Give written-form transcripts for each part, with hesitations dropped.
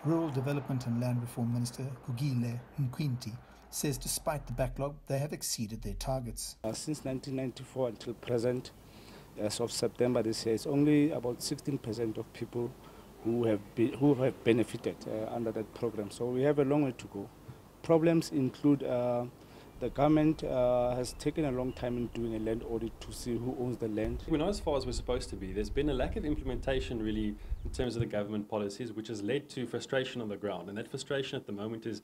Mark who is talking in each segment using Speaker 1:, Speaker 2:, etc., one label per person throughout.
Speaker 1: Rural Development and Land Reform Minister Gugile Nkwinti says despite the backlog, they have exceeded their targets.
Speaker 2: Since 1994 until present, as of September this year, it's only about 16% of people who have benefited under that program. So we have a long way to go. Problems include the government has taken a long time in doing a land audit to see who owns the land.
Speaker 3: We're not as far as we're supposed to be. There's been a lack of implementation really in terms of the government policies, which has led to frustration on the ground. And that frustration at the moment is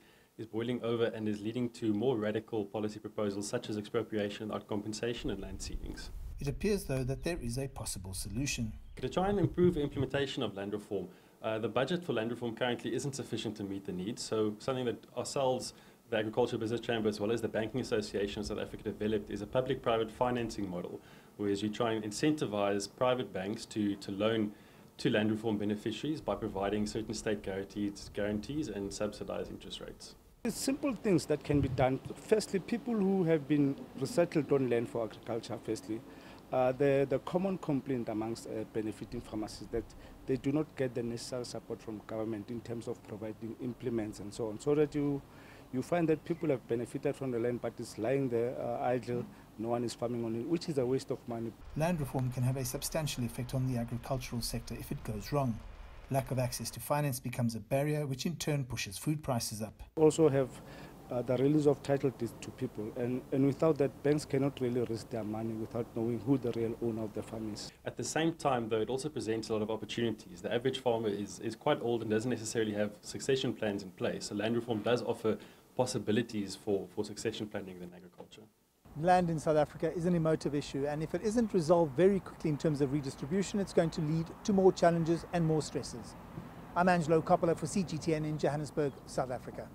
Speaker 3: boiling over and is leading to more radical policy proposals such as expropriation, outcompensation and land ceilings.
Speaker 1: It appears, though, that there is a possible solution.
Speaker 3: To try and improve the implementation of land reform, the budget for land reform currently isn't sufficient to meet the needs. So something that ourselves, the Agricultural Business Chamber, as well as the Banking Association of South Africa developed is a public-private financing model, whereas you try and incentivize private banks to loan to land reform beneficiaries by providing certain state guarantees and subsidized interest rates.
Speaker 2: It's simple things that can be done. Firstly, people who have been resettled on land for agriculture, firstly, the common complaint amongst benefiting farmers is that they do not get the necessary support from government in terms of providing implements and so on, so that you find that people have benefited from the land but it's lying there idle, no one is farming on it, which is a waste of money.
Speaker 1: Land reform can have a substantial effect on the agricultural sector if it goes wrong. Lack of access to finance becomes a barrier, which in turn pushes food prices up.
Speaker 2: Also have the release of title deeds to people, and without that, banks cannot really risk their money without knowing who the real owner of the farm is.
Speaker 3: At the same time, though, it also presents a lot of opportunities. The average farmer is quite old and doesn't necessarily have succession plans in place, so land reform does offer possibilities for succession planning in agriculture.
Speaker 4: Land in South Africa is an emotive issue, and if it isn't resolved very quickly in terms of redistribution, it's going to lead to more challenges and more stresses. I'm Angelo Coppola for CGTN in Johannesburg, South Africa.